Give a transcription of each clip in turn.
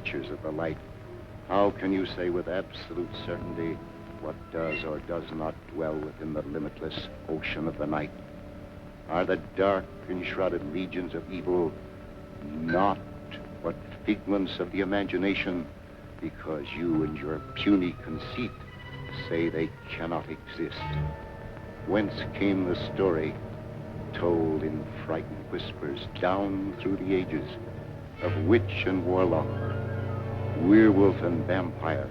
creatures of the light, how can you say with absolute certainty what does or does not dwell within the limitless ocean of the night? Are the dark, enshrouded legions of evil not but figments of the imagination, because you and your puny conceit say they cannot exist? Whence came the story, told in frightened whispers down through the ages, of witch and warlock, werewolf and vampire,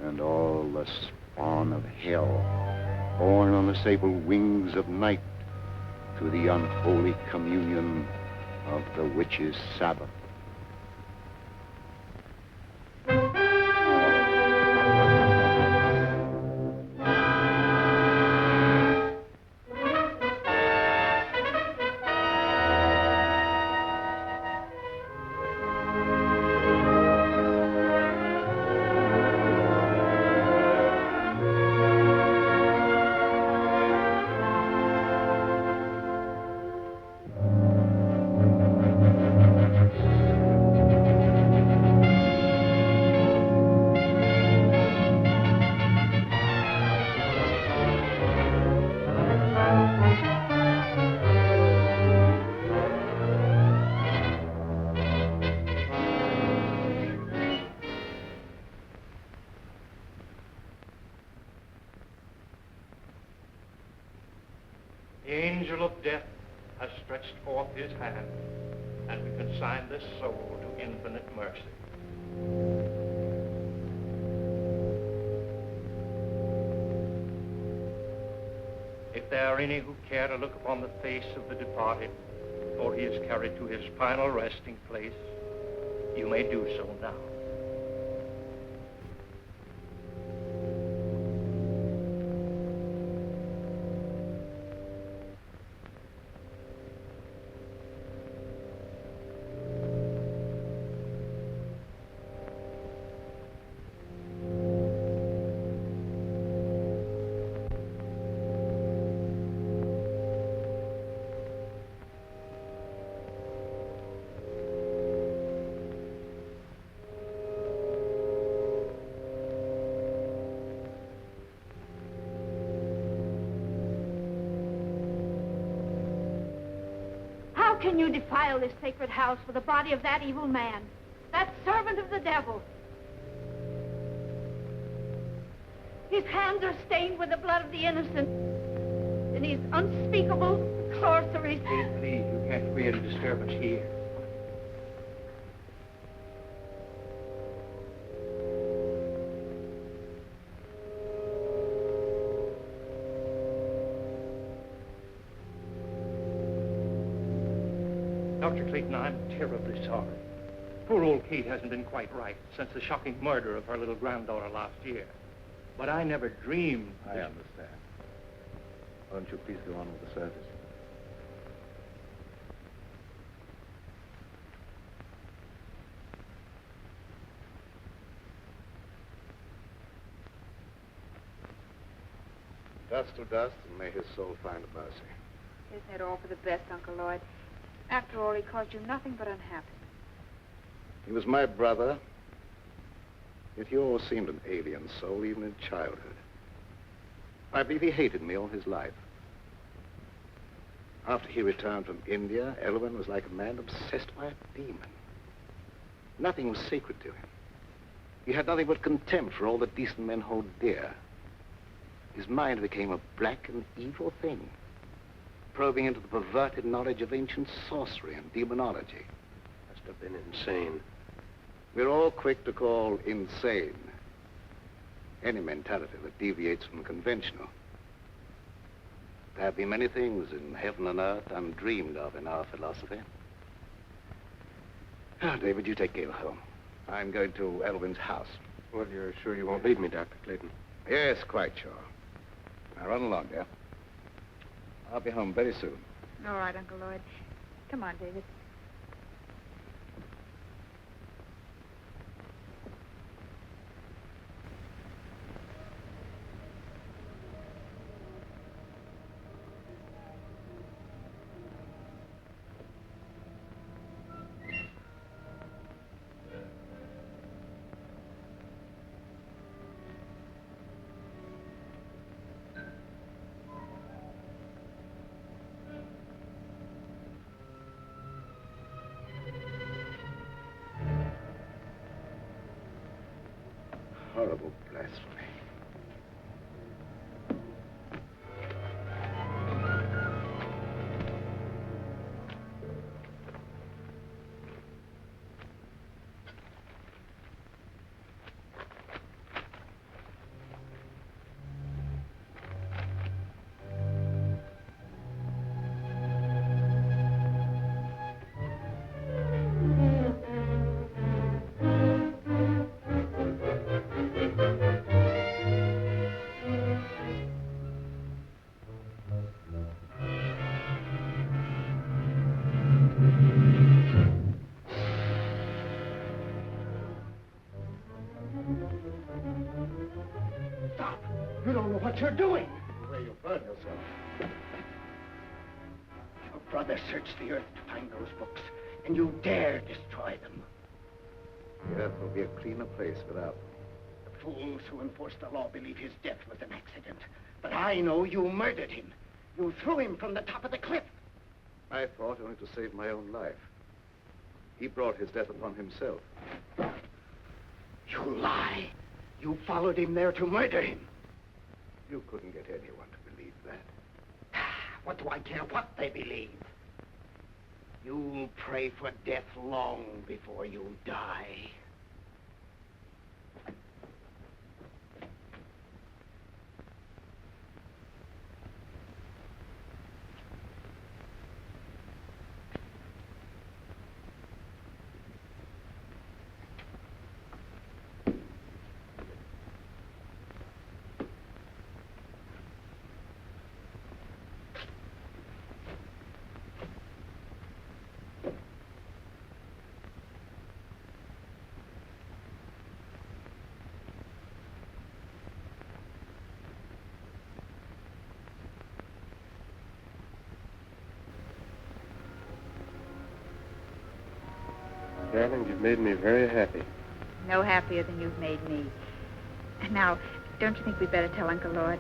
and all the spawn of hell, born on the sable wings of night to the unholy communion of the witch's Sabbath? The angel of death has stretched forth his hand, and we consign this soul to infinite mercy. If there are any who care to look upon the face of the departed, before he is carried to his final resting place, you may do so now. How can you defile this sacred house with the body of that evil man, that servant of the devil? His hands are stained with the blood of the innocent, and his unspeakable sorceries. Please, you can't create a disturbance here. Dr. Clayton, I'm terribly sorry. Poor old Kate hasn't been quite right since the shocking murder of her little granddaughter last year. But I never dreamed... I understand. Won't you please go on with the service? Dust to dust, and may his soul find mercy. Isn't it all for the best, Uncle Lloyd? After all, he caused you nothing but unhappiness. He was my brother, yet he always seemed an alien soul, even in childhood. I believe he hated me all his life. After he returned from India, Elwyn was like a man obsessed by a demon. Nothing was sacred to him. He had nothing but contempt for all that decent men hold dear. His mind became a black and evil thing, probing into the perverted knowledge of ancient sorcery and demonology. Must have been insane. We're all quick to call insane any mentality that deviates from the conventional. There have been many things in heaven and earth undreamed of in our philosophy. Now, David, you take Gail home. I'm going to Elwyn's house. Well, you're sure you won't leave me, Dr. Clayton? Yes, quite sure. Now, run along, dear. I'll be home very soon. All right, Uncle Lloyd. Come on, David. horrible blasphemy. You don't know what you're doing. Where you burn yourself. Your brother searched the earth to find those books, and you dare destroy them. The earth will be a cleaner place without them. The fools who enforce the law believe his death was an accident. But I know you murdered him. You threw him from the top of the cliff. I thought only to save my own life. He brought his death upon himself. You lie. You followed him there to murder him. You couldn't get anyone to believe that. What do I care what they believe? You'll pray for death long before you die. Darling, you've made me very happy. No happier than you've made me. Now, don't you think we'd better tell Uncle Lloyd?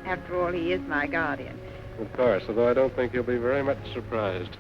After all, he is my guardian. Of course, although I don't think he'll be very much surprised.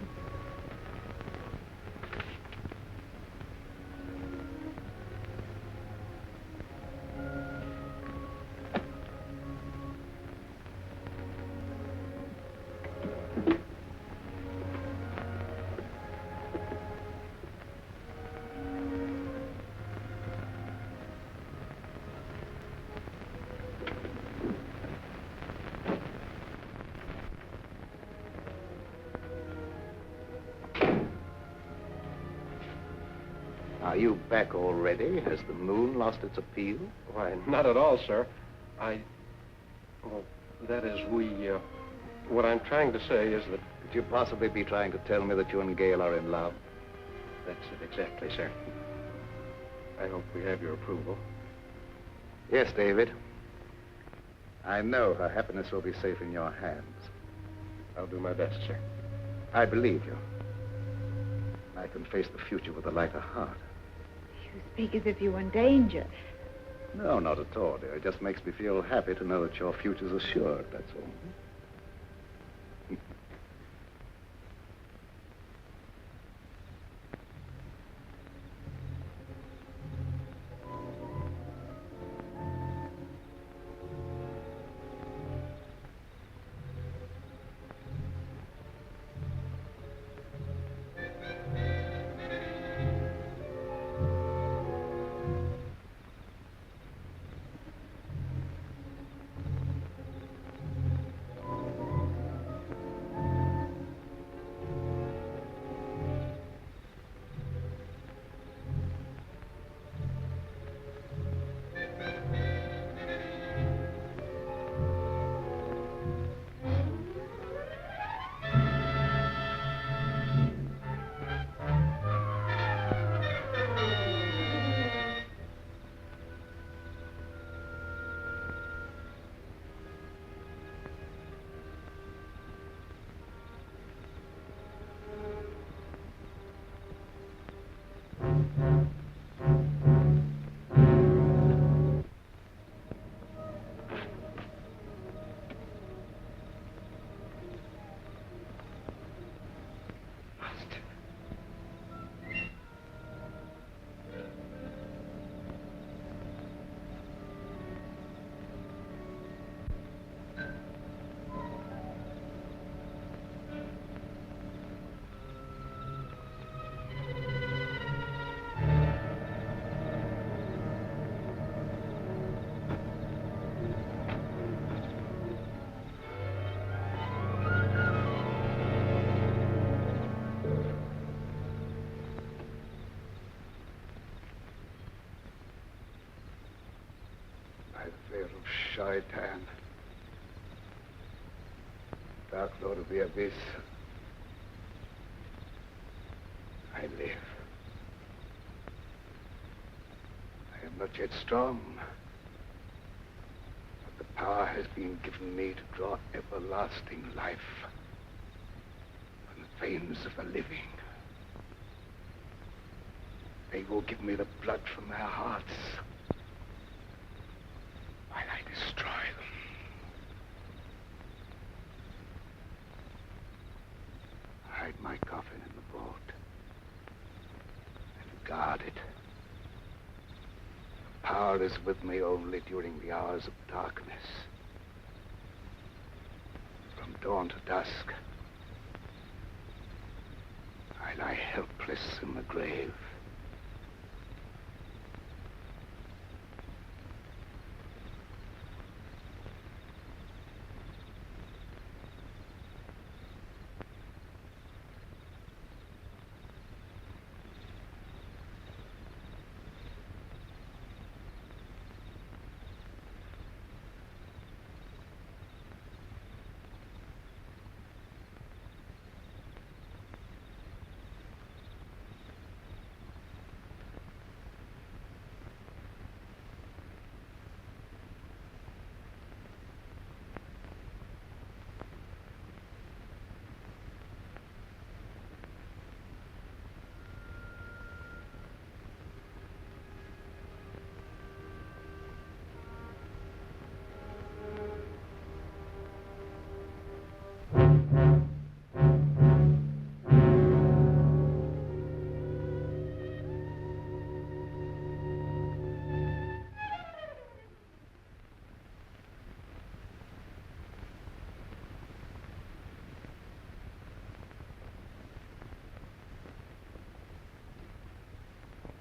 Are you back already? Has the moon lost its appeal? Why, not at all, sir. Well, that is, what I'm trying to say is that... Could you possibly be trying to tell me that you and Gail are in love? That's it exactly, sir. I hope we have your approval. Yes, David. I know her happiness will be safe in your hands. I'll do my best, sir. I believe you. I can face the future with a lighter heart. You speak as if you were in danger. No, not at all, dear. It just makes me feel happy to know that your future's assured, that's all. little shaitan. Dark Lord of the Abyss. I live. I am not yet strong. But the power has been given me to draw everlasting life from the veins of the living. They will give me the blood from their hearts while I destroy them. Hide my coffin in the vault and guard it. The power is with me only during the hours of darkness. From dawn to dusk, I lie helpless in the grave.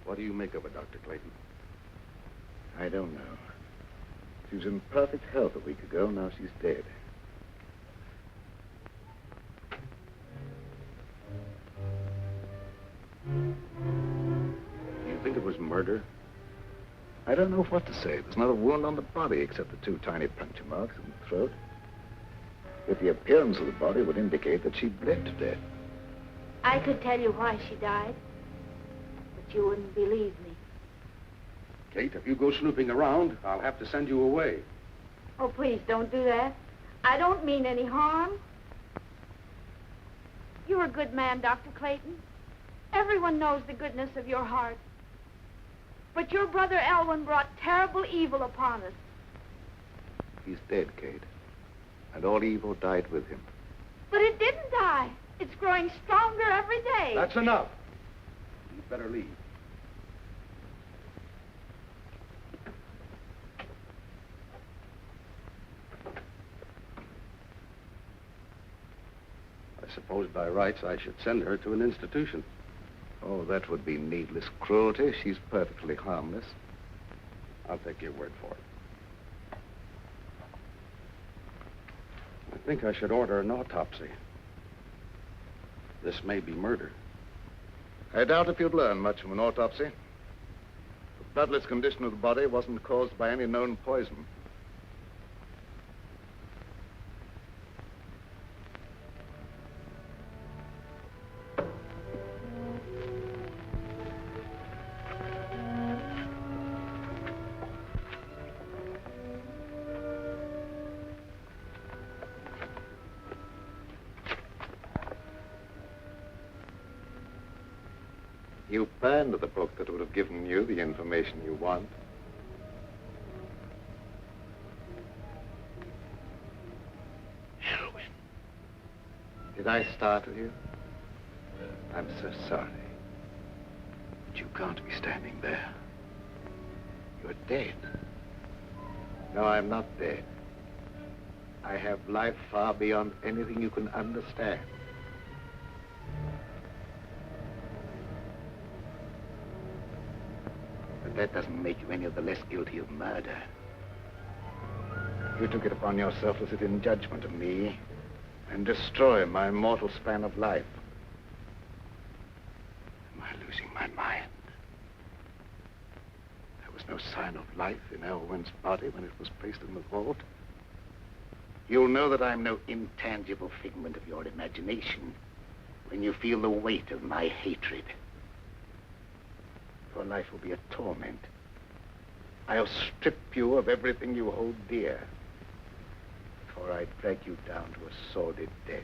What do you make of her, Dr. Clayton? I don't know. She was in perfect health a week ago. Now she's dead. Do you think it was murder? I don't know what to say. There's not a wound on the body except the 2 tiny puncture marks in the throat. But the appearance of the body would indicate that she bled to death. I could tell you why she died, but you wouldn't believe me. Kate, if you go snooping around, I'll have to send you away. Oh, please, don't do that. I don't mean any harm. You're a good man, Dr. Clayton. Everyone knows the goodness of your heart. But your brother Elwyn brought terrible evil upon us. He's dead, Kate. And all evil died with him. But it didn't die. It's growing stronger every day. That's enough. You'd better leave. I suppose by rights I should send her to an institution. Oh, that would be needless cruelty. She's perfectly harmless. I'll take your word for it. I think I should order an autopsy. This may be murder. I doubt if you'd learn much from an autopsy. The bloodless condition of the body wasn't caused by any known poison. You burned the book that would have given you the information you want. Elwyn. Did I startle you? I'm so sorry. But you can't be standing there. You're dead. No, I'm not dead. I have life far beyond anything you can understand. That doesn't make you any of the less guilty of murder. You took it upon yourself to sit in judgment of me and destroy my mortal span of life. Am I losing my mind? I was no sign of life in Elwyn's body when it was placed in the vault. You'll know that I'm no intangible figment of your imagination when you feel the weight of my hatred. Your life will be a torment. I'll strip you of everything you hold dear before I drag you down to a sordid death.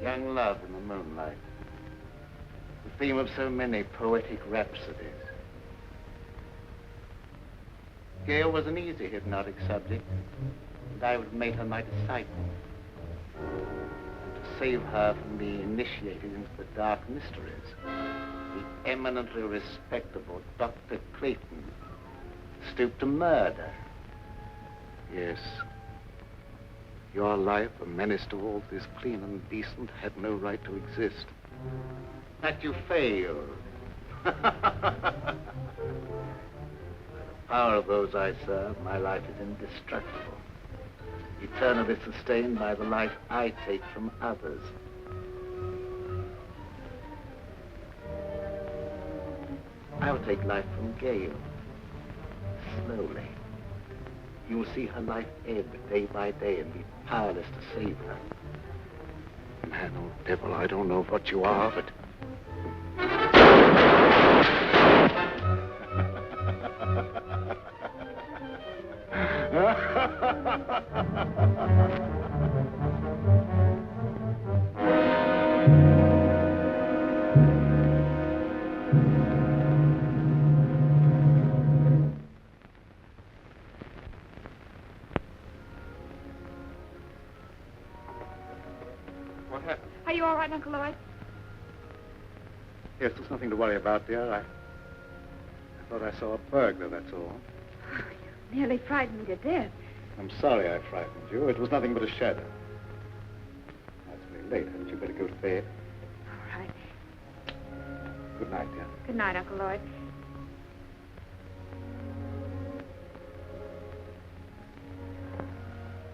Young love in the moonlight, the theme of so many poetic rhapsodies. Gail was an easy hypnotic subject, and I would have made her my disciple. And to save her from being initiated into the dark mysteries, the eminently respectable Dr. Clayton stooped to murder. Yes. Your life, a menace to all that is clean and decent, had no right to exist. That you failed. By the power of those I serve, my life is indestructible, eternally sustained by the life I take from others. I'll take life from Gail, slowly. You will see her life ebb day by day and be powerless to save her. Man, old devil, I don't know what you are, but... Are you all right, Uncle Lloyd? Yes, there's nothing to worry about, dear. I thought I saw a burglar, that's all. You nearly frightened me to death. I'm sorry I frightened you. It was nothing but a shadow. Now, it's very late. Hadn't you better go to bed? All right. Good night, dear. Good night, Uncle Lloyd.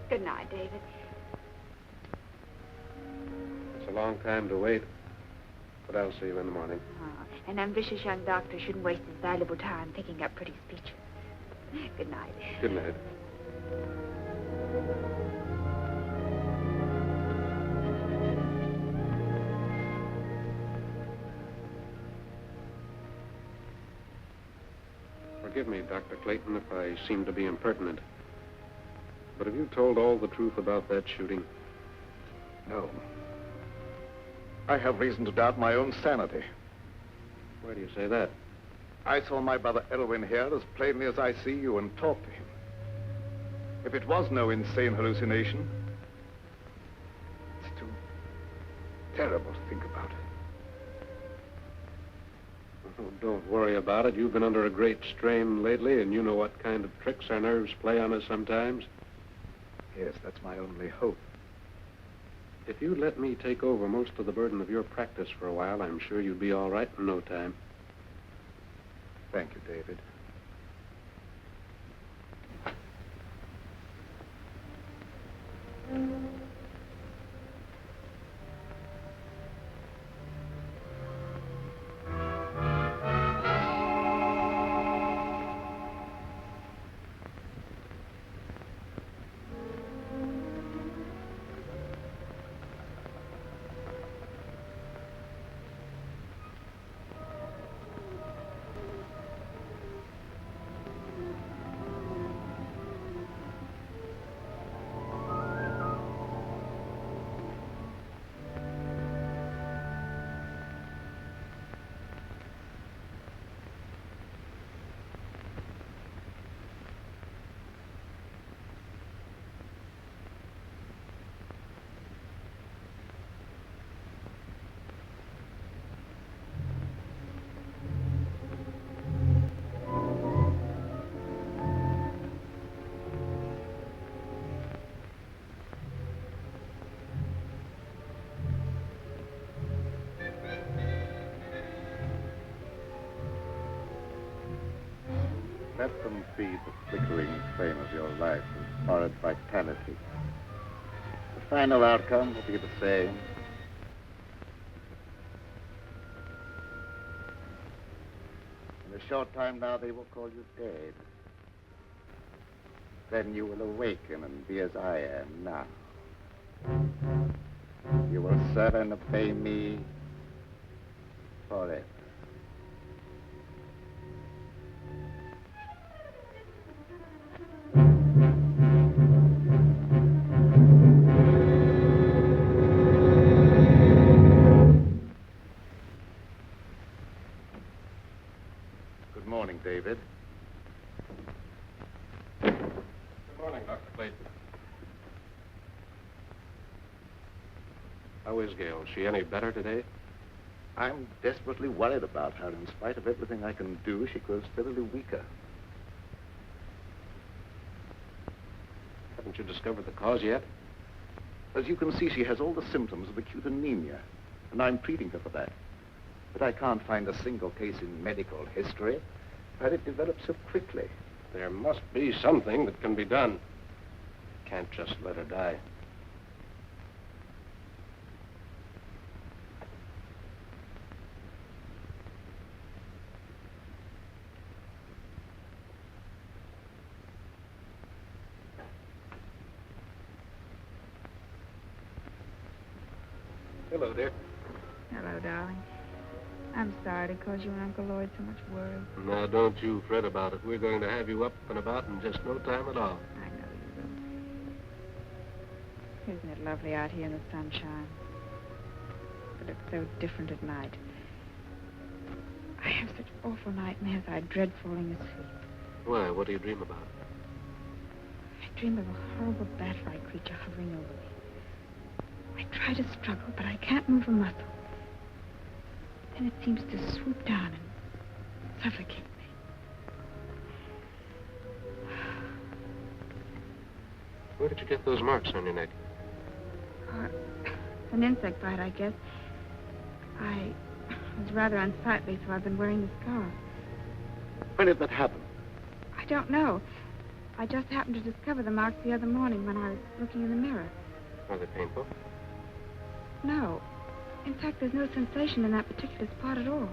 Good night, David. It's a long time to wait, but I'll see you in the morning. Oh, an ambitious young doctor shouldn't waste his valuable time picking up pretty speeches. Good night. Good night. Forgive me, Dr. Clayton, if I seem to be impertinent. But have you told all the truth about that shooting? No. I have reason to doubt my own sanity. Why do you say that? I saw my brother Elwyn here as plainly as I see you and talked to him. If it was no insane hallucination, it's too terrible to think about. Oh, don't worry about it. You've been under a great strain lately, and you know what kind of tricks our nerves play on us sometimes. Yes, that's my only hope. If you'd let me take over most of the burden of your practice for a while, I'm sure you'd be all right in no time. Thank you, David. Let them feed the flickering flame of your life with borrowed vitality. The final outcome will be the same. In a short time now, they will call you dead. Then you will awaken and be as I am now. You will serve and obey me forever. Good morning, David. Good morning, Dr. Clayton. How is Gail? Is she any better today? I'm desperately worried about her. In spite of everything I can do, she grows steadily weaker. Haven't you discovered the cause yet? As you can see, she has all the symptoms of acute anemia, and I'm treating her for that. But I can't find a single case in medical history where it developed so quickly. There must be something that can be done. Can't just let her die. Hello, dear. Hello, darling. I'm sorry to cause you and Uncle Lloyd so much worry. Now, don't you fret about it. We're going to have you up and about in just no time at all. I know you will. Isn't it lovely out here in the sunshine? But it's so different at night. I have such awful nightmares. I dread falling asleep. Why? What do you dream about? I dream of a horrible bat-like creature hovering over me. I try to struggle, but I can't move a muscle. Then it seems to swoop down and suffocate me. Where did you get those marks on your neck? An insect bite, I guess. I was rather unsightly, so I've been wearing the scarf. When did that happen? I don't know. I just happened to discover the marks the other morning when I was looking in the mirror. Are they painful? No. In fact, there's no sensation in that particular spot at all.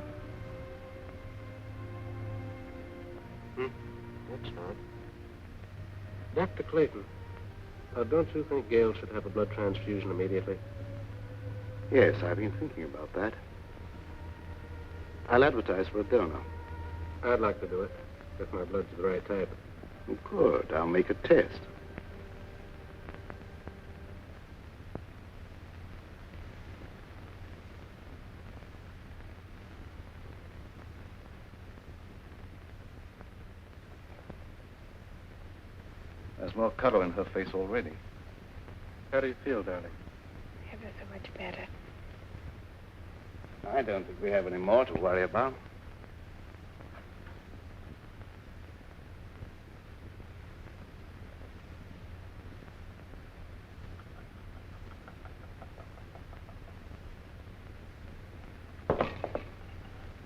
That's odd. Dr. Clayton, don't you think Gail should have a blood transfusion immediately? Yes, I've been thinking about that. I'll advertise for a donor. I'd like to do it, if my blood's the right type. Good. I'll make a test. There's more color in her face already. How do you feel, darling? Ever so much better. I don't think we have any more to worry about.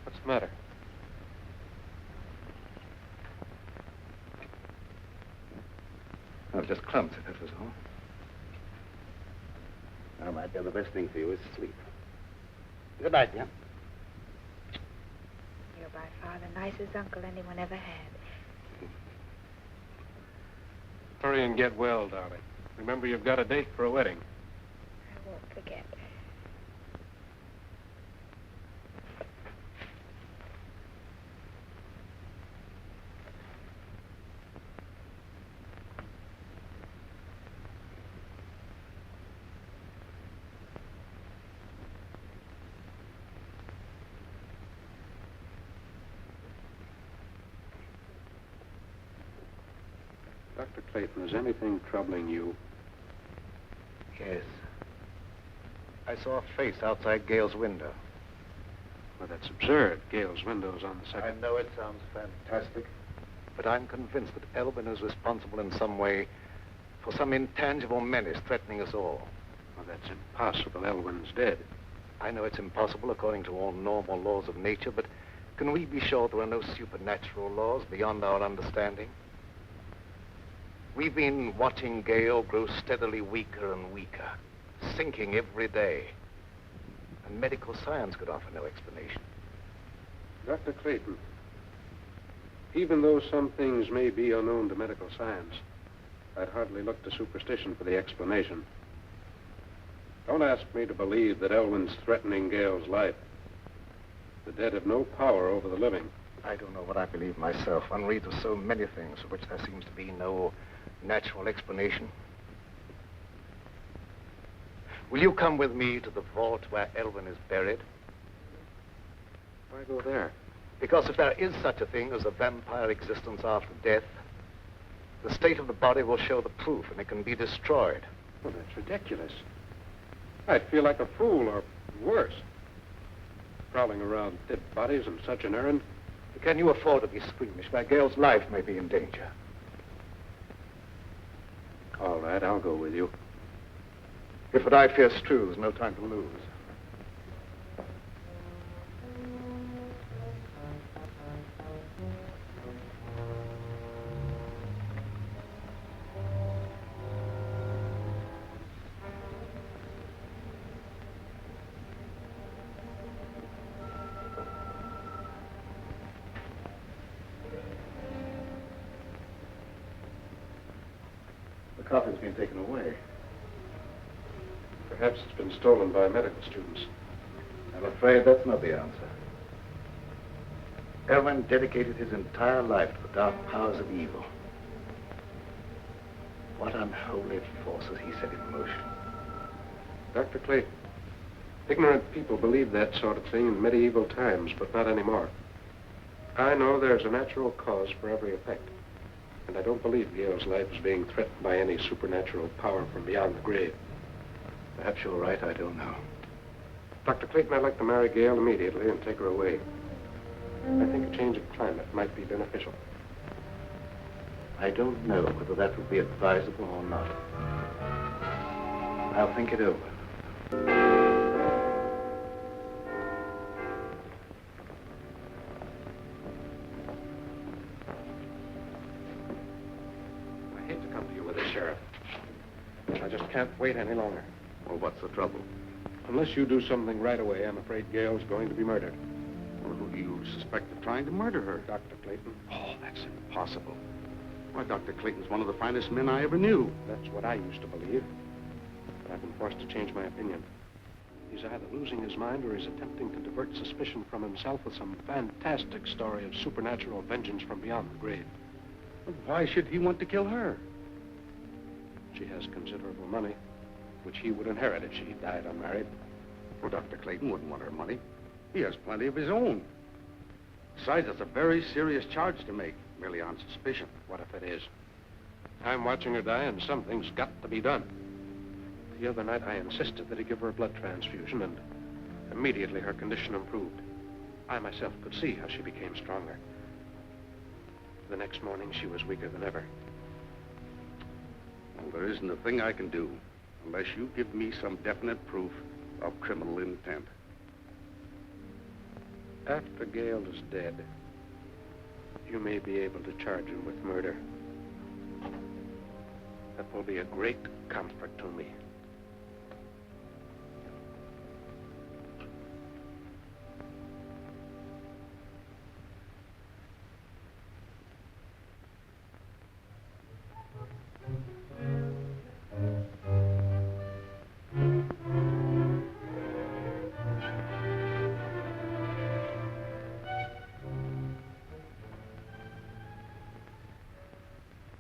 What's the matter? I was just clumsy, that was all. Now, my dear, the best thing for you is sleep. Good night, dear. You're by far the nicest uncle anyone ever had. Hurry and get well, darling. Remember, you've got a date for a wedding. I won't forget. Dr. Clayton, is anything troubling you? Yes. I saw a face outside Gail's window. Well, that's absurd. Gail's window's on the I second. know it sounds fantastic, but I'm convinced that Elvin is responsible in some way for some intangible menace threatening us all. Well, that's impossible. Elwyn's dead. I know it's impossible according to all normal laws of nature, but Can we be sure there are no supernatural laws beyond our understanding? We've been watching Gail grow steadily weaker and weaker, sinking every day. And medical science could offer no explanation. Dr. Clayton, even though some things may be unknown to medical science, I'd hardly look to superstition for the explanation. Don't ask me to believe that Elwyn's threatening Gail's life. The dead have no power over the living. I don't know what I believe myself. One reads of so many things for which there seems to be no natural explanation. Will you come with me to the vault where Elwyn is buried? Why go there? Because if there is such a thing as a vampire existence after death, the state of the body will show the proof and it can be destroyed. Well, that's ridiculous. I'd feel like a fool, or worse, prowling around dead bodies on such an errand. Can you afford to be squeamish where Gail's life may be in danger? All right, I'll go with you. If what I fear is true, there's no time to lose. The coffin's been taken away. Perhaps it's been stolen by medical students. I'm afraid that's not the answer. Elwyn dedicated his entire life to the dark powers of evil. What unholy forces he set in motion. Dr. Clayton, ignorant people believed that sort of thing in medieval times, but not anymore. I know there's a natural cause for every effect. And I don't believe Gail's life is being threatened by any supernatural power from beyond the grave. Perhaps you're right, I don't know. Dr. Clayton, I'd like to marry Gail immediately and take her away. I think a change of climate might be beneficial. I don't know whether that would be advisable or not. I'll think it over. I just can't wait any longer. Well, what's the trouble? Unless you do something right away, I'm afraid Gail's going to be murdered. Well, who do you suspect of trying to murder her? Dr. Clayton. Oh, that's impossible. Why, Dr. Clayton's one of the finest men I ever knew. That's what I used to believe. But I've been forced to change my opinion. He's either losing his mind or he's attempting to divert suspicion from himself with some fantastic story of supernatural vengeance from beyond the grave. Well, why should he want to kill her? She has considerable money, which he would inherit if she died unmarried. Well, Dr. Clayton wouldn't want her money. He has plenty of his own. Besides, that's a very serious charge to make, merely on suspicion. What if it is? I'm watching her die, and something's got to be done. The other night, I insisted that he give her a blood transfusion, and immediately her condition improved. I myself could see how she became stronger. The next morning, she was weaker than ever. Well, there isn't a thing I can do unless you give me some definite proof of criminal intent. After Gail is dead, you may be able to charge him with murder. That will be a great comfort to me.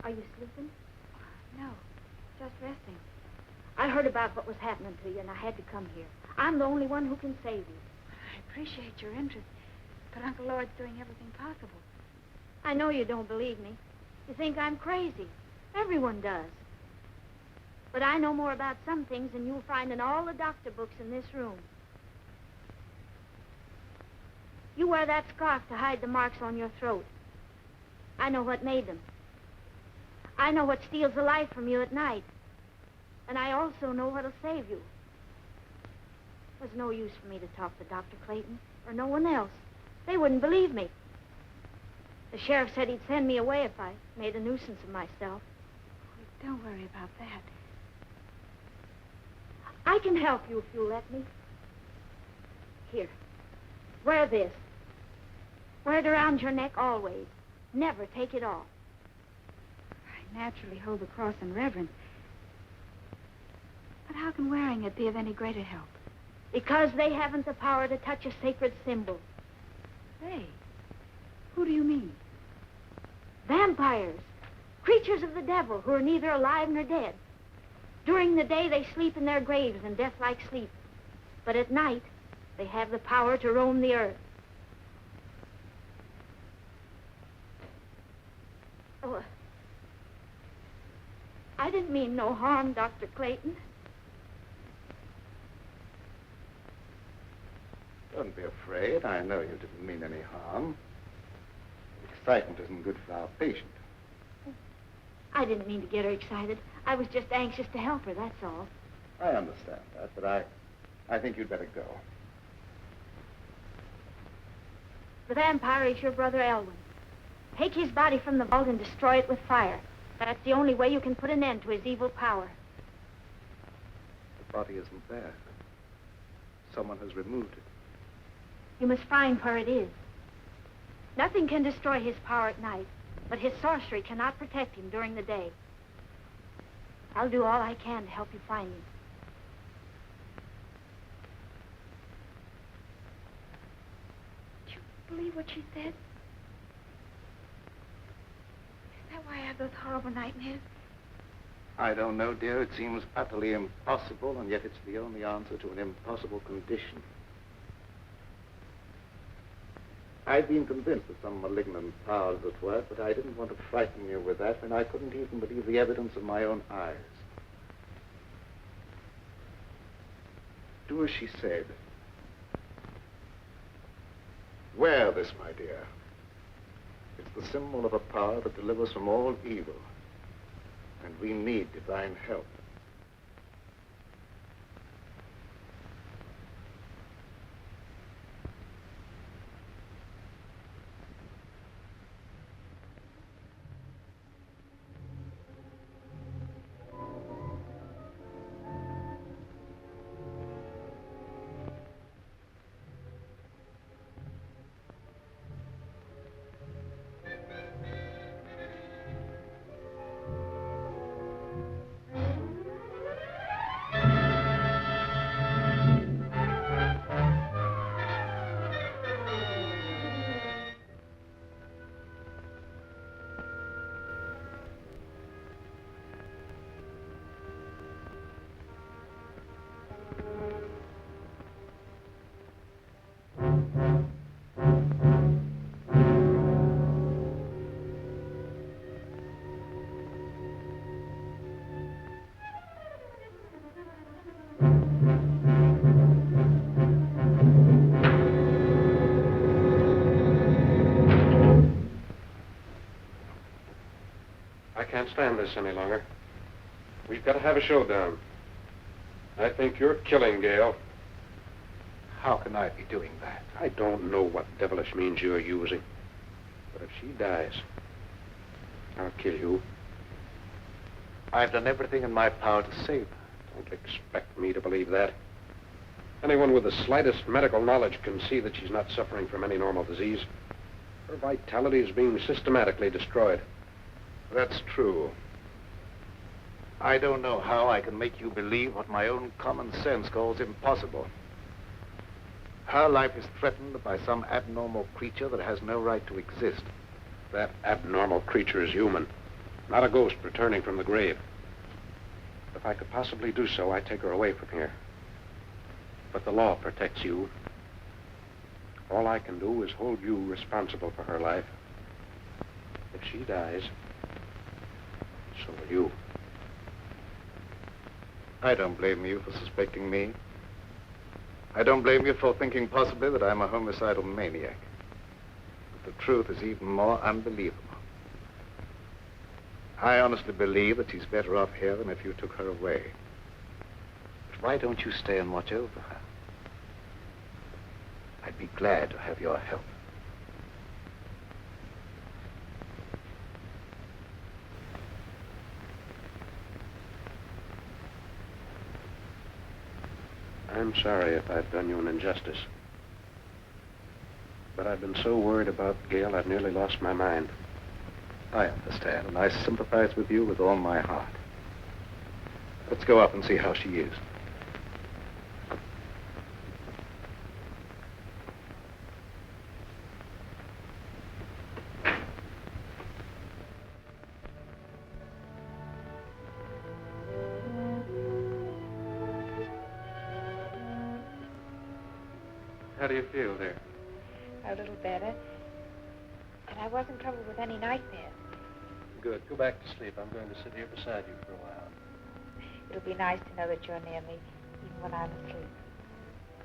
Are you sleeping? No, just resting. I heard about what was happening to you, and I had to come here. I'm the only one who can save you. I appreciate your interest, but Uncle Lord's doing everything possible. I know you don't believe me. You think I'm crazy. Everyone does. But I know more about some things than you'll find in all the doctor books in this room. You wear that scarf to hide the marks on your throat. I know what made them. I know what steals the life from you at night. And I also know what'll save you. There's no use for me to talk to Dr. Clayton or no one else. They wouldn't believe me. The sheriff said he'd send me away if I made a nuisance of myself. Don't worry about that. I can help you if you'll let me. Here, wear this. Wear it around your neck always. Never take it off. I naturally hold the cross in reverence. But how can wearing it be of any greater help? Because they haven't the power to touch a sacred symbol. They? Who do you mean? Vampires. Creatures of the devil who are neither alive nor dead. During the day, they sleep in their graves in death-like sleep. But at night, they have the power to roam the earth. Oh, I didn't mean no harm, Dr. Clayton. Don't be afraid. I know you didn't mean any harm. Excitement isn't good for our patient. I didn't mean to get her excited. I was just anxious to help her, that's all. I understand that, but I think you'd better go. The vampire is your brother Elwyn. Take his body from the vault and destroy it with fire. That's the only way you can put an end to his evil power. The body isn't there. Someone has removed it. You must find where it is. Nothing can destroy his power at night, but his sorcery cannot protect him during the day. I'll do all I can to help you find him. Did you believe what she said? Is that why I have those horrible nightmares? I don't know, dear. It seems utterly impossible, and yet it's the only answer to an impossible condition. I've been convinced that some malignant power is at work, but I didn't want to frighten you with that when I couldn't even believe the evidence of my own eyes. Do as she said. Wear this, my dear. It's the symbol of a power that delivers from all evil. And we need divine help. I can't stand this any longer. We've got to have a showdown. I think you're killing Gail. How can I be doing that? I don't know what devilish means you're using. But if she dies, I'll kill you. I've done everything in my power to save her. Don't expect me to believe that. Anyone with the slightest medical knowledge can see that she's not suffering from any normal disease. Her vitality is being systematically destroyed. That's true. I don't know how I can make you believe what my own common sense calls impossible. Her life is threatened by some abnormal creature that has no right to exist. That abnormal creature is human, not a ghost returning from the grave. If I could possibly do so, I'd take her away from here. But the law protects you. All I can do is hold you responsible for her life. If she dies, so will you. I don't blame you for suspecting me. I don't blame you for thinking possibly that I'm a homicidal maniac. But the truth is even more unbelievable. I honestly believe that she's better off here than if you took her away. But why don't you stay and watch over her? I'd be glad to have your help. I'm sorry if I've done you an injustice. But I've been so worried about Gail, I've nearly lost my mind. I understand, and I sympathize with you with all my heart. Let's go up and see how she is. How do you feel, dear? A little better. And I wasn't troubled with any nightmares. Good. Go back to sleep. I'm going to sit here beside you for a while. It'll be nice to know that you're near me, even when I'm asleep.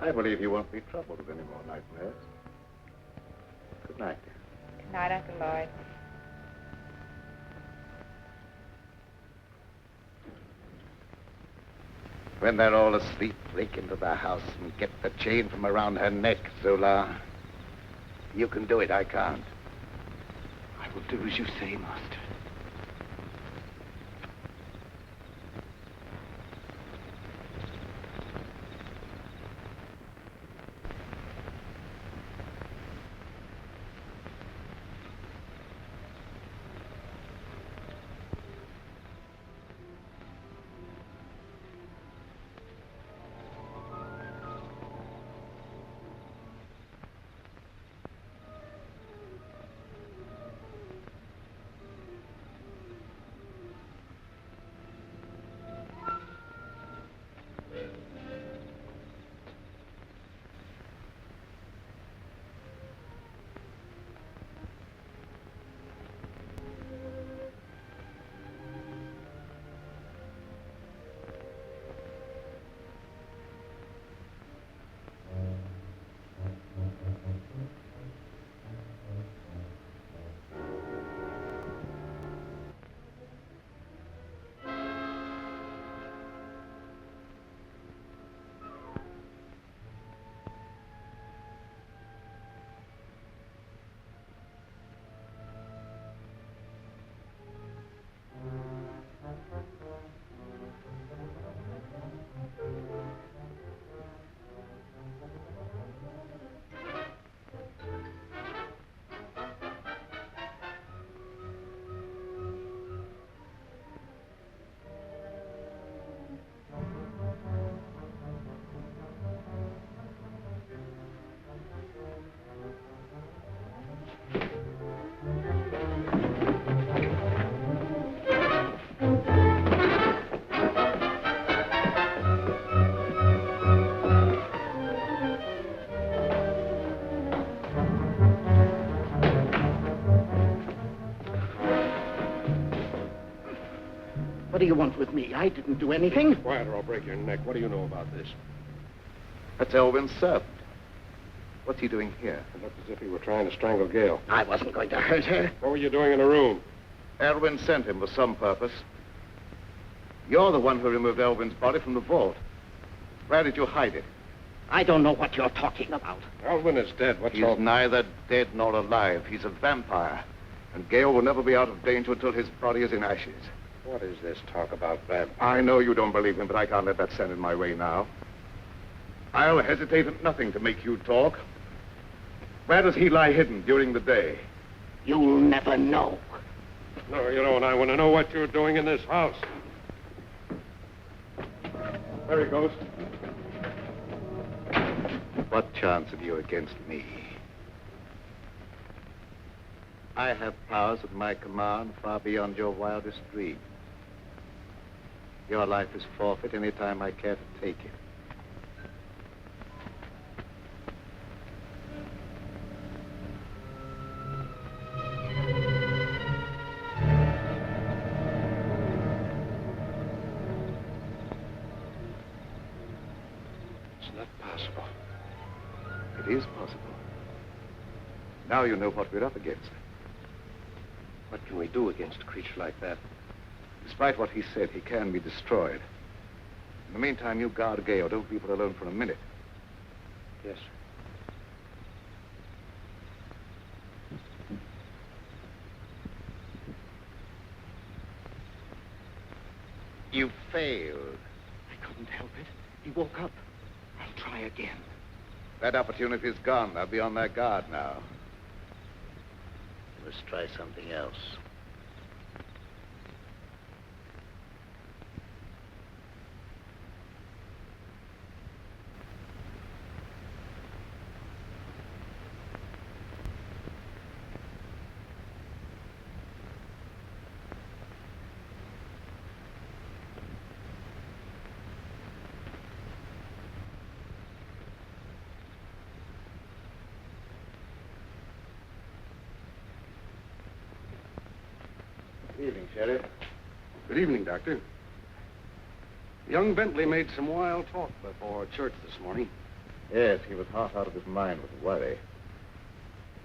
I believe you won't be troubled with any more nightmares. Good night, dear. Good night, Uncle Lloyd. When they're all asleep, break into the house and get the chain from around her neck, Zola. You can do it, I can't. I will do as you say, Master. What do you want with me? I didn't do anything. Quiet or I'll break your neck. What do you know about this? That's Elvin's servant. What's he doing here? It looked as if he were trying to strangle Gail. I wasn't going to hurt her. What were you doing in the room? Elvin sent him for some purpose. You're the one who removed Elvin's body from the vault. Where did you hide it? I don't know what you're talking about. Elvin is dead. What's He's all... neither dead nor alive. He's a vampire. And Gail will never be out of danger until his body is in ashes. What is this talk about vampires? I know you don't believe him, but I can't let that stand in my way now. I'll hesitate at nothing to make you talk. Where does he lie hidden during the day? You'll never know. No, you don't. I want to know what you're doing in this house. There he goes. What chance have you against me? I have powers at my command far beyond your wildest dreams. Your life is forfeit any time I care to take it. It's not possible. It is possible. Now you know what we're up against. What can we do against a creature like that? Despite what he said, he can be destroyed. In the meantime, you guard Gail. Don't leave her alone for a minute. Yes. You failed. I couldn't help it. He woke up. I try again. That opportunity's gone. They'll be on their guard now. Let's try something else. Good evening, Sheriff. Good evening, Doctor. Young Bentley made some wild talk before church this morning. Yes, he was half out of his mind with worry.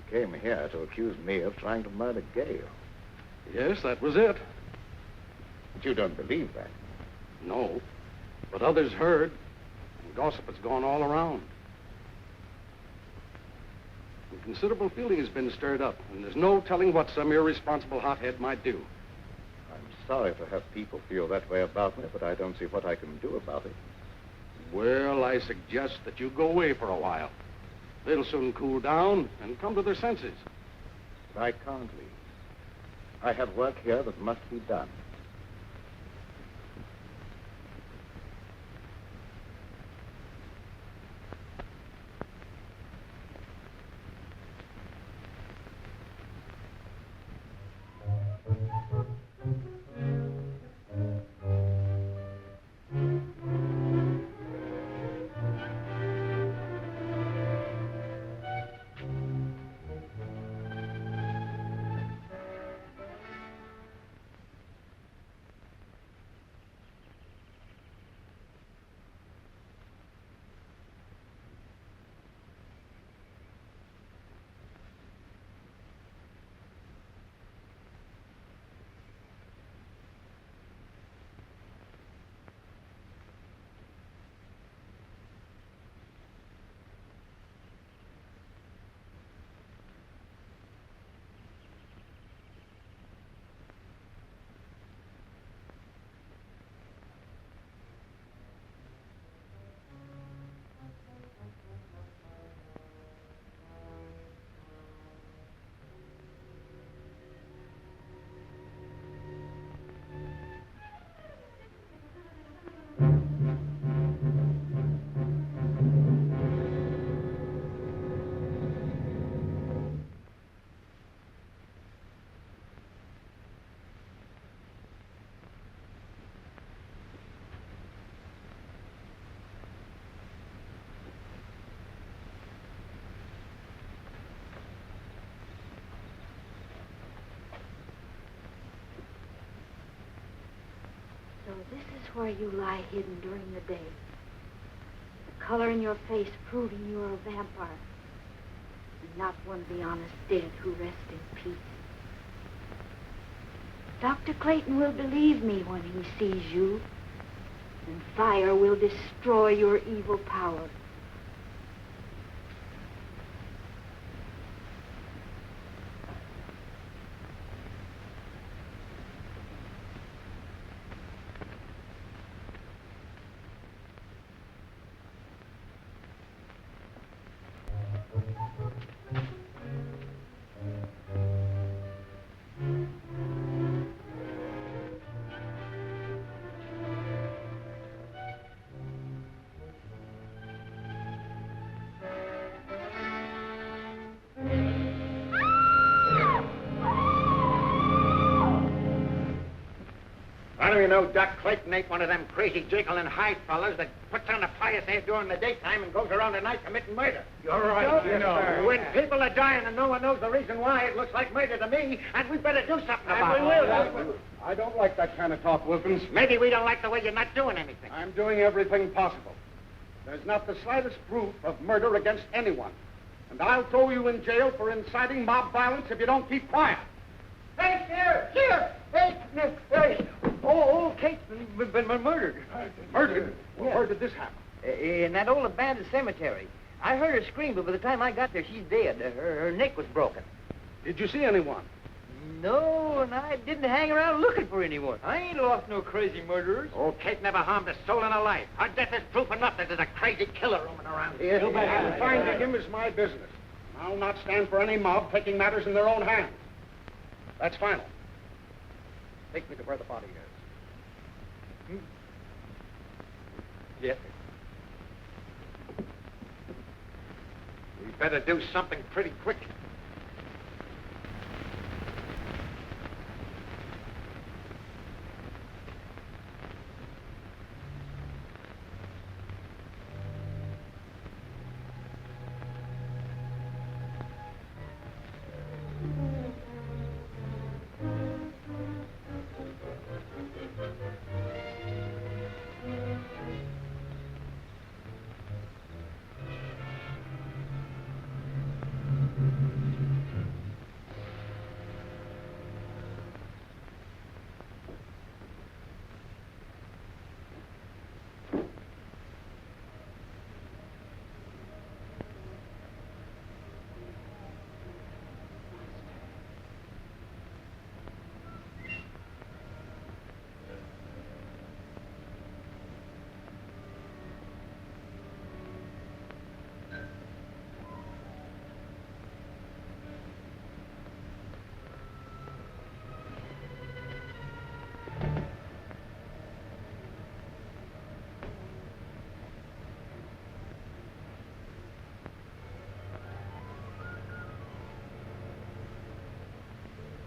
He came here to accuse me of trying to murder Gail. Yes, that was it. But you don't believe that. No, but others heard, and gossip has gone all around. And considerable feeling has been stirred up, and there's no telling what some irresponsible hothead might do. I'm sorry to have people feel that way about me, but I don't see what I can do about it. Well, I suggest that you go away for a while. They'll soon cool down and come to their senses. But I can't leave. I have work here that must be done. So this is where you lie hidden during the day. The color in your face proving you are a vampire. And not one of the honest dead who rest in peace. Dr. Clayton will believe me when he sees you. And fire will destroy your evil power. How do you know Doc Clayton ain't one of them crazy Jekyll and Hyde fellas that puts on a pious air during the daytime and goes around at night committing murder? You're right, you know. When people are dying and no one knows the reason why, it looks like murder to me, and we better do something about it. I don't like that kind of talk, Wilkins. Maybe we don't like the way you're not doing anything. I'm doing everything possible. There's not the slightest proof of murder against anyone. And I'll throw you in jail for inciting mob violence if you don't keep quiet. Hey, here! Hey! Oh, Kate's been murdered. Murdered? Well, Yeah. where did this happen? In that old abandoned cemetery. I heard her scream, but by the time I got there, she's dead. Her neck was broken. Did you see anyone? No, and I didn't hang around looking for anyone. I ain't lost no crazy murderers. Old Kate never harmed a soul in her life. Her death is proof enough that there's a crazy killer roaming around here. Finding him is my business. I'll not stand for any mob taking matters in their own hands. That's final. Take me to where the body is. Yes, We better do something pretty quick.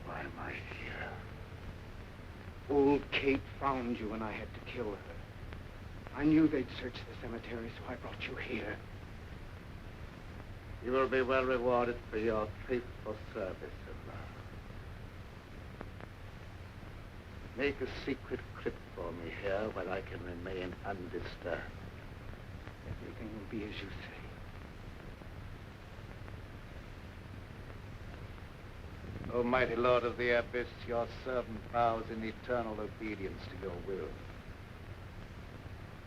Why am I here? Old Kate found you and I had to kill her. I knew they'd search the cemetery, so I brought you here. You will be well rewarded for your faithful service, Sir. Make a secret crypt for me here where I can remain undisturbed. Everything will be as you say. O mighty Lord of the Abyss, your servant vows in eternal obedience to your will.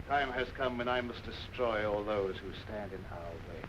Time has come when I must destroy all those who stand in our way.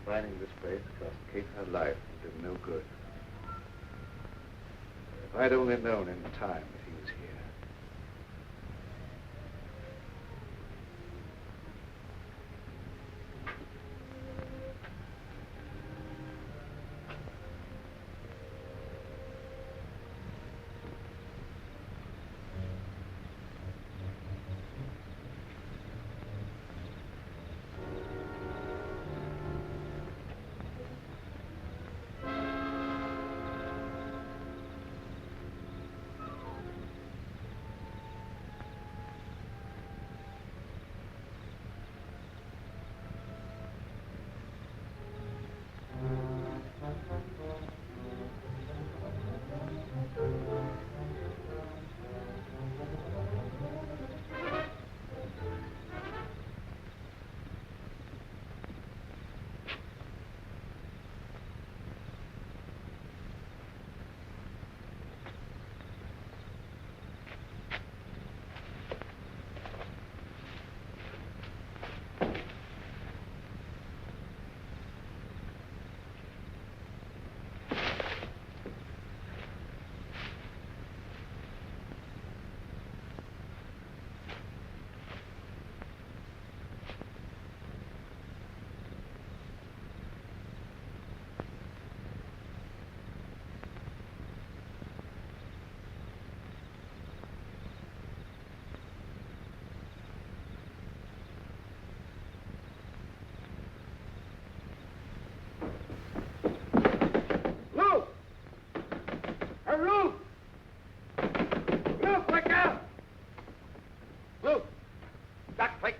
Finding this place cost Kate her life and did no good. If I'd only known in time that he was here.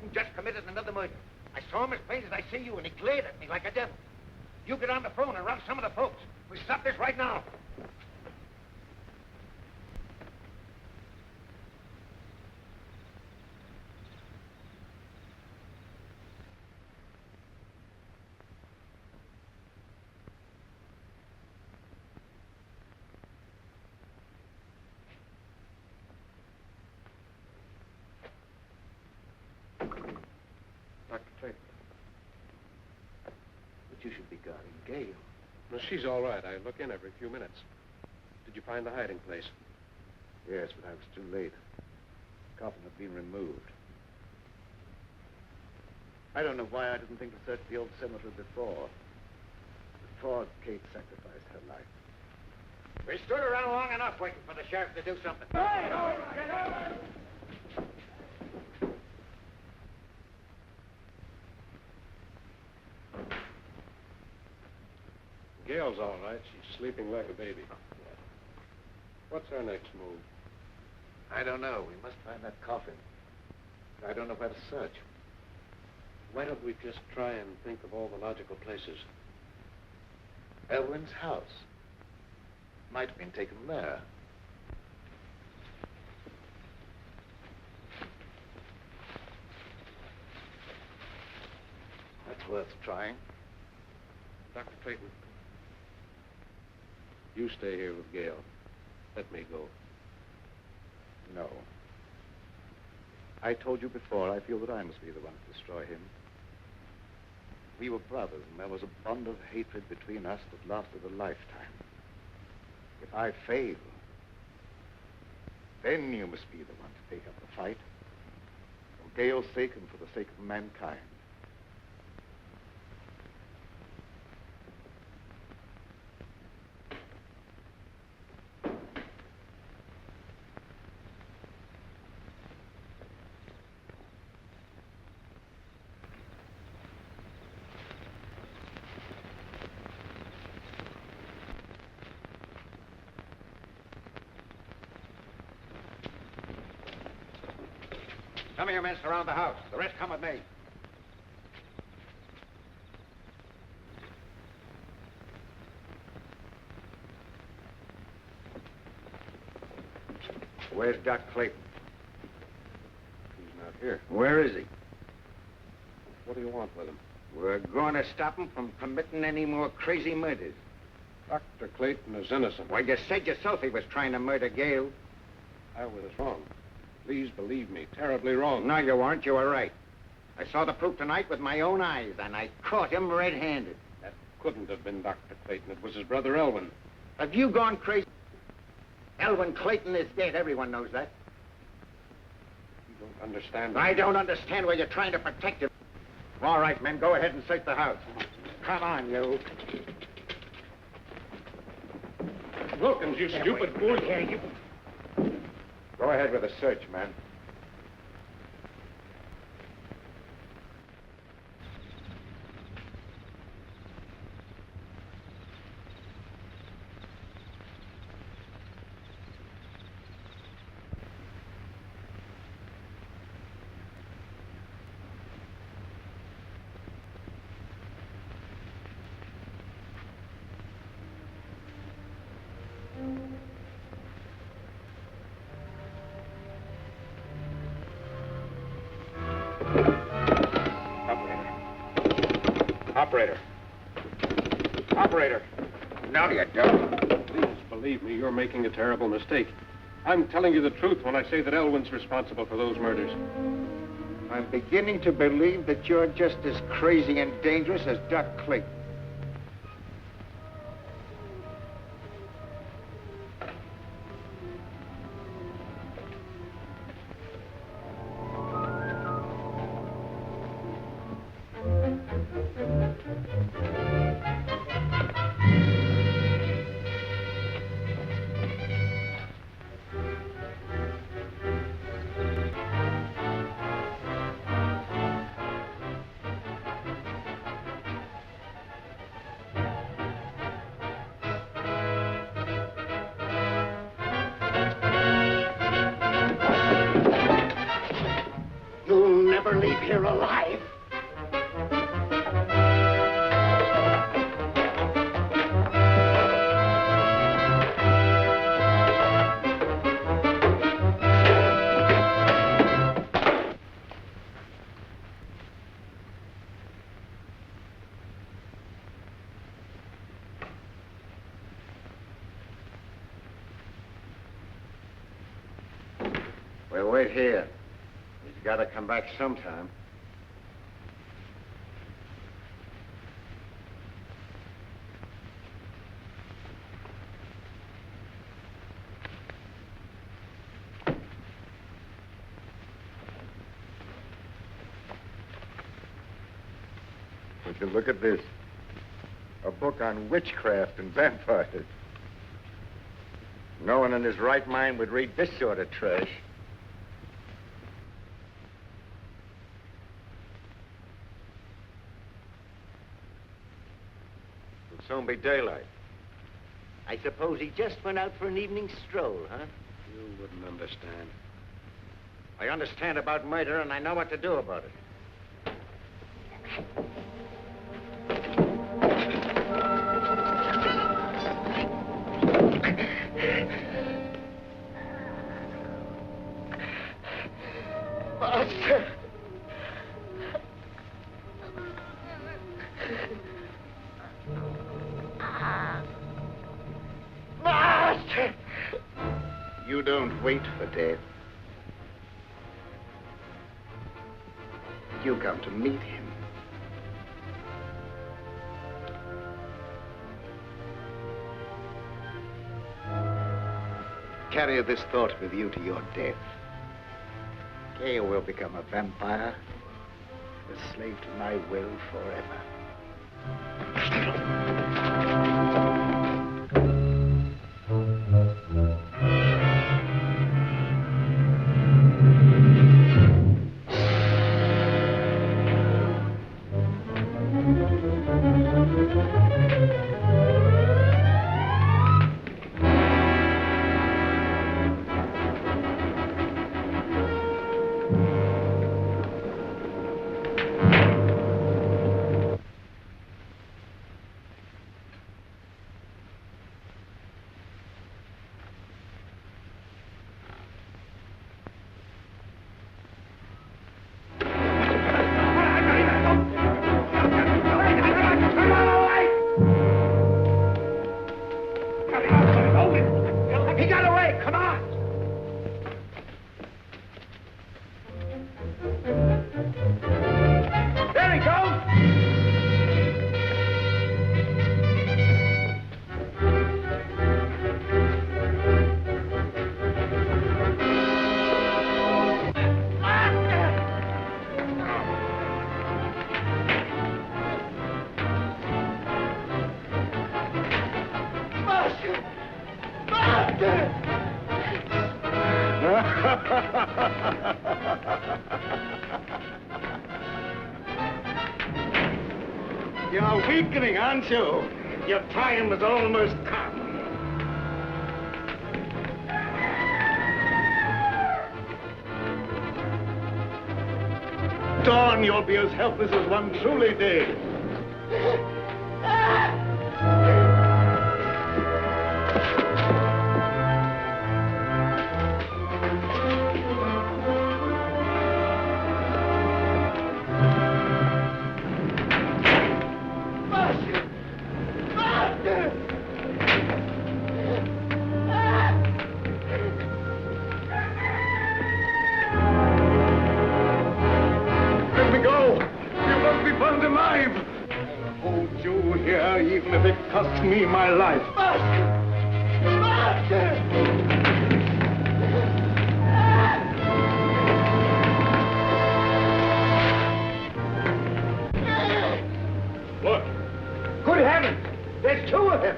Clayton just committed another murder. I saw him as plain as I see you, and he glared at me like a devil. You get on the phone and rouse some of the folks. We stop this right now. Dr. Clayton. But you should be guarding Gail. No, she's all right. I look in every few minutes. Did you find the hiding place? Yes, but I was too late. The coffin had been removed. I don't know why I didn't think to search the old cemetery before Kate sacrificed her life. We stood around long enough waiting for the sheriff to do something. Gail's all right. She's sleeping like a baby. What's our next move? I don't know. We must find that coffin. I don't know where to search. Why don't we just try and think of all the logical places? Elwyn's house. Might have been taken there. That's worth trying. Dr. Clayton, you stay here with Gail. Let me go. No. I told you before, I feel that I must be the one to destroy him. We were brothers, and there was a bond of hatred between us that lasted a lifetime. If I fail, then you must be the one to take up the fight. For Gail's sake and for the sake of mankind. Some of your men surround the house. The rest come with me. Where's Doc Clayton? He's not here. Where is he? What do you want with him? We're going to stop him from committing any more crazy murders. Dr. Clayton is innocent. Well, you said yourself he was trying to murder Gail. I was wrong. Please believe me, terribly wrong. No, you weren't. You were right. I saw the proof tonight with my own eyes, and I caught him red-handed. That couldn't have been Dr. Clayton. It was his brother Elwyn. Have you gone crazy? Elwyn Clayton is dead. Everyone knows that. You don't understand. I don't understand why you're trying to protect him. All right, men, go ahead and search the house. Come on, you. Wilkins, you stupid fool. Here, you. Go ahead with the search, man. Operator. Operator. No, you don't. Please believe me, you're making a terrible mistake. I'm telling you the truth when I say that Elwyn's responsible for those murders. I'm beginning to believe that you're just as crazy and dangerous as Doc Clayton. never leave here alive. We'll wait here. He's got to come back sometime. Would you look at this? A book on witchcraft and vampires. No one in his right mind would read this sort of trash. It'll soon be daylight. I suppose he just went out for an evening stroll, huh? You wouldn't understand. I understand about murder, and I know what to do about it. Master! Master! You don't wait for death. You come to meet him. Carry this thought with you to your death. Gail will become a vampire, a slave to my will forever. You're weakening, aren't you? Your time is almost come. Dawn, you'll be as helpless as one truly dead. Me my life. Master! Master! Look. Good heavens! There's two of them.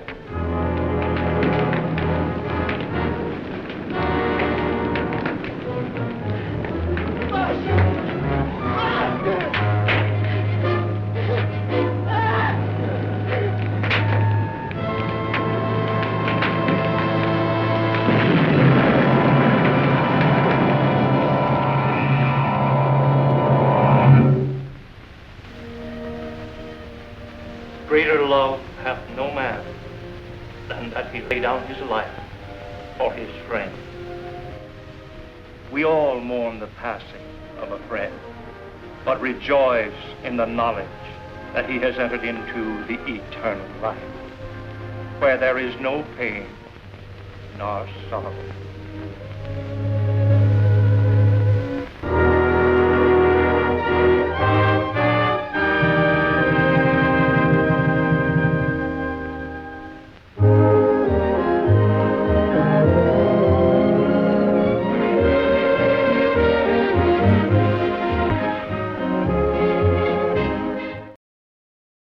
life for his friend. We all mourn the passing of a friend, but rejoice in the knowledge that he has entered into the eternal life, where there is no pain nor sorrow.